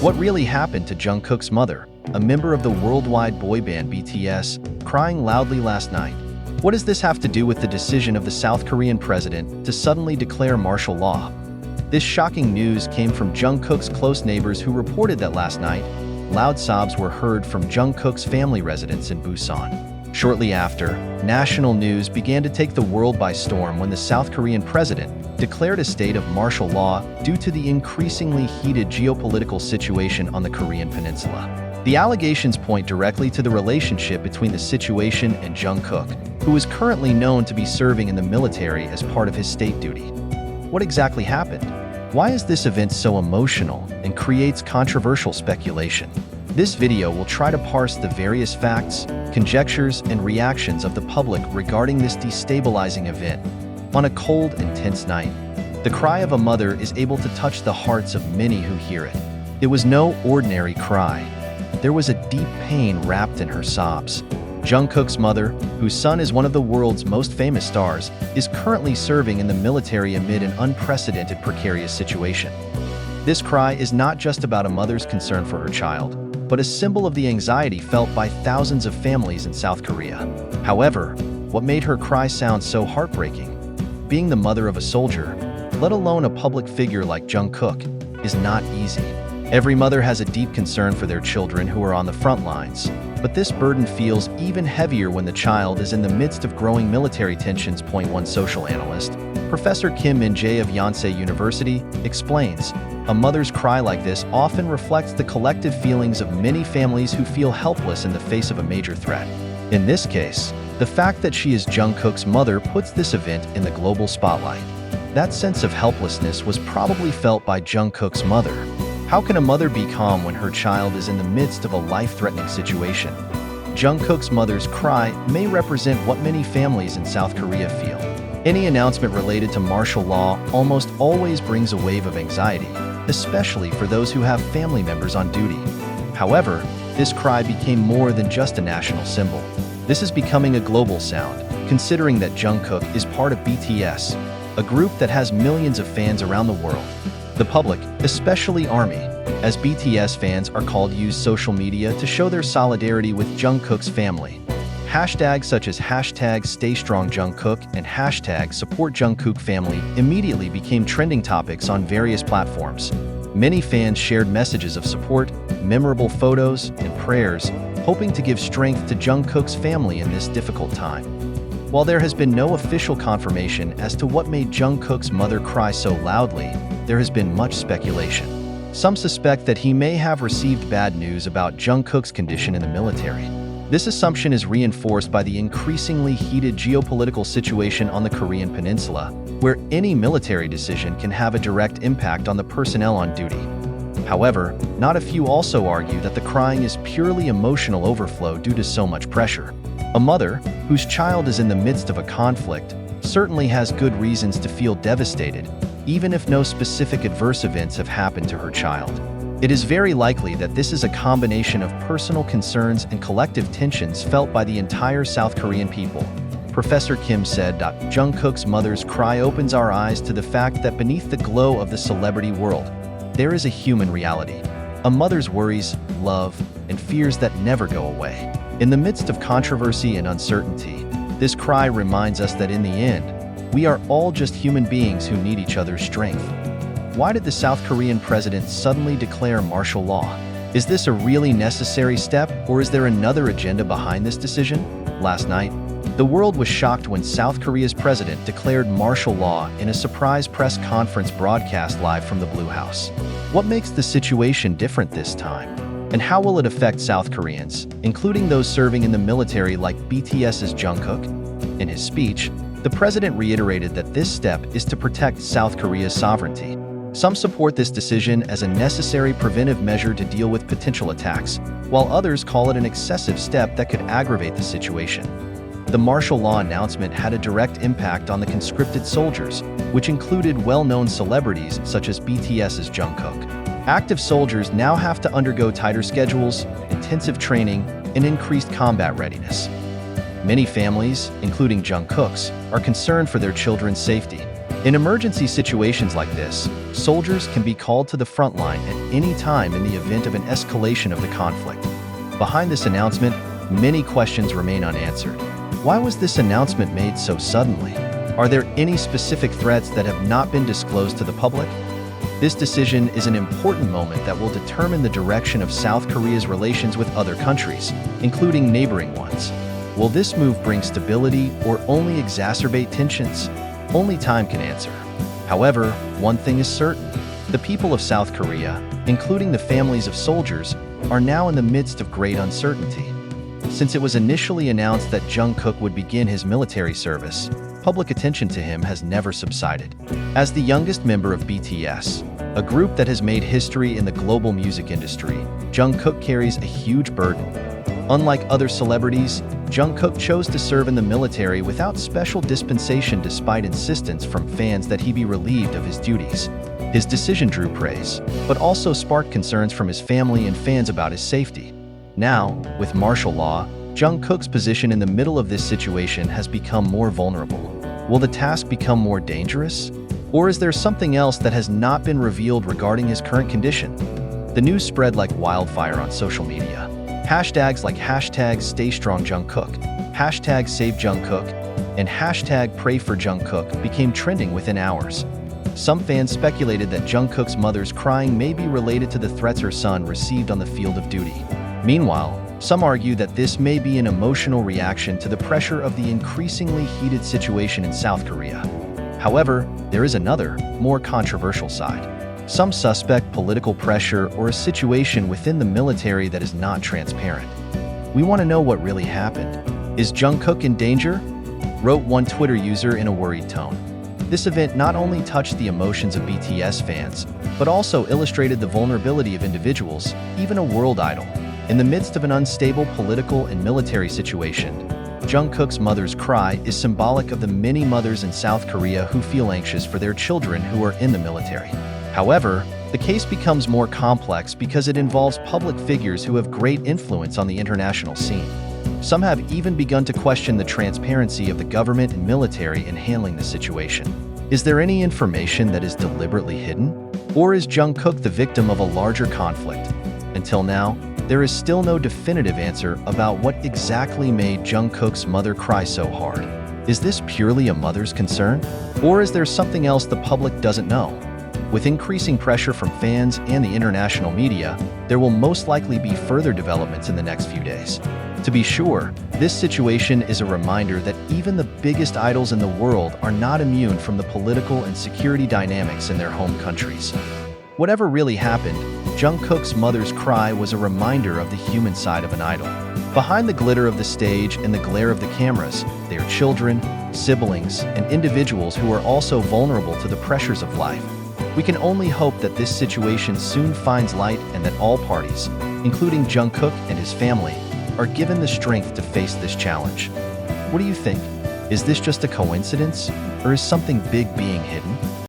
What really happened to Jungkook's mother, a member of the worldwide boy band BTS, crying loudly last night? What does this have to do with the decision of the South Korean president to suddenly declare martial law? This shocking news came from Jungkook's close neighbors who reported that last night, loud sobs were heard from Jungkook's family residence in Busan. Shortly after, national news began to take the world by storm when the South Korean president declared a state of martial law due to the increasingly heated geopolitical situation on the Korean peninsula. The allegations point directly to the relationship between the situation and Jungkook, who is currently known to be serving in the military as part of his state duty. What exactly happened? Why is this event so emotional and creates controversial speculation? This video will try to parse the various facts, conjectures, and reactions of the public regarding this destabilizing event. On a cold and tense night, the cry of a mother is able to touch the hearts of many who hear it. It was no ordinary cry. There was a deep pain wrapped in her sobs. Jungkook's mother, whose son is one of the world's most famous stars, is currently serving in the military amid an unprecedented precarious situation. This cry is not just about a mother's concern for her child, but a symbol of the anxiety felt by thousands of families in South Korea. However, what made her cry sound so heartbreaking? Being the mother of a soldier, let alone a public figure like Jungkook, is not easy. Every mother has a deep concern for their children who are on the front lines, but this burden feels even heavier when the child is in the midst of growing military tensions. One social analyst, Professor Kim Min-jae of Yonsei University, explains, a mother's cry like this often reflects the collective feelings of many families who feel helpless in the face of a major threat. In this case, the fact that she is Jungkook's mother puts this event in the global spotlight. That sense of helplessness was probably felt by Jungkook's mother. How can a mother be calm when her child is in the midst of a life-threatening situation? Jungkook's mother's cry may represent what many families in South Korea feel. Any announcement related to martial law almost always brings a wave of anxiety, especially for those who have family members on duty. However, this cry became more than just a national symbol. This is becoming a global sound, considering that Jungkook is part of BTS, a group that has millions of fans around the world. The public, especially ARMY, as BTS fans are called, use social media to show their solidarity with Jungkook's family. Hashtags such as #StayStrongJungkook and #SupportJungkookFamily immediately became trending topics on various platforms. Many fans shared messages of support, memorable photos, and prayers, hoping to give strength to Jungkook's family in this difficult time. While there has been no official confirmation as to what made Jungkook's mother cry so loudly, there has been much speculation. Some suspect that he may have received bad news about Jungkook's condition in the military. This assumption is reinforced by the increasingly heated geopolitical situation on the Korean peninsula, where any military decision can have a direct impact on the personnel on duty. However, not a few also argue that the crying is purely emotional overflow due to so much pressure. A mother, whose child is in the midst of a conflict, certainly has good reasons to feel devastated, even if no specific adverse events have happened to her child. It is very likely that this is a combination of personal concerns and collective tensions felt by the entire South Korean people. Professor Kim said, Jungkook's mother's cry opens our eyes to the fact that beneath the glow of the celebrity world, there is a human reality. A mother's worries, love, and fears that never go away. In the midst of controversy and uncertainty, this cry reminds us that in the end, we are all just human beings who need each other's strength. Why did the South Korean president suddenly declare martial law? Is this a really necessary step, or is there another agenda behind this decision? Last night, the world was shocked when South Korea's president declared martial law in a surprise press conference broadcast live from the Blue House. What makes the situation different this time? And how will it affect South Koreans, including those serving in the military like BTS's Jungkook? In his speech, the president reiterated that this step is to protect South Korea's sovereignty. Some support this decision as a necessary preventive measure to deal with potential attacks, while others call it an excessive step that could aggravate the situation. The martial law announcement had a direct impact on the conscripted soldiers, which included well-known celebrities such as BTS's Jungkook. Active soldiers now have to undergo tighter schedules, intensive training, and increased combat readiness. Many families, including Jungkook's, are concerned for their children's safety. In emergency situations like this, soldiers can be called to the front line at any time in the event of an escalation of the conflict. Behind this announcement, many questions remain unanswered. Why was this announcement made so suddenly? Are there any specific threats that have not been disclosed to the public? This decision is an important moment that will determine the direction of South Korea's relations with other countries, including neighboring ones. Will this move bring stability or only exacerbate tensions? Only time can answer. However, one thing is certain. The people of South Korea, including the families of soldiers, are now in the midst of great uncertainty. Since it was initially announced that Jungkook would begin his military service, public attention to him has never subsided. As the youngest member of BTS, a group that has made history in the global music industry, Jungkook carries a huge burden. Unlike other celebrities, Jungkook chose to serve in the military without special dispensation despite insistence from fans that he be relieved of his duties. His decision drew praise, but also sparked concerns from his family and fans about his safety. Now, with martial law, Jungkook's position in the middle of this situation has become more vulnerable. Will the task become more dangerous? Or is there something else that has not been revealed regarding his current condition? The news spread like wildfire on social media. Hashtags like #StayStrongJungkook, #SaveJungkook, and #PrayForJungkook became trending within hours. Some fans speculated that Jungkook's mother's crying may be related to the threats her son received on the field of duty. Meanwhile, some argue that this may be an emotional reaction to the pressure of the increasingly heated situation in South Korea. However, there is another, more controversial side. Some suspect political pressure or a situation within the military that is not transparent. We want to know what really happened. Is Jungkook in danger? Wrote one Twitter user in a worried tone. This event not only touched the emotions of BTS fans, but also illustrated the vulnerability of individuals, even a world idol. In the midst of an unstable political and military situation, Jungkook's mother's cry is symbolic of the many mothers in South Korea who feel anxious for their children who are in the military. However, the case becomes more complex because it involves public figures who have great influence on the international scene. Some have even begun to question the transparency of the government and military in handling the situation. Is there any information that is deliberately hidden? Or is Jungkook the victim of a larger conflict? Until now, there is still no definitive answer about what exactly made Jungkook's mother cry so hard. Is this purely a mother's concern? Or is there something else the public doesn't know? With increasing pressure from fans and the international media, there will most likely be further developments in the next few days. To be sure, this situation is a reminder that even the biggest idols in the world are not immune from the political and security dynamics in their home countries. Whatever really happened, Jungkook's mother's cry was a reminder of the human side of an idol. Behind the glitter of the stage and the glare of the cameras, they are children, siblings, and individuals who are also vulnerable to the pressures of life. We can only hope that this situation soon finds light and that all parties, including Jungkook and his family, are given the strength to face this challenge. What do you think? Is this just a coincidence, or is something big being hidden?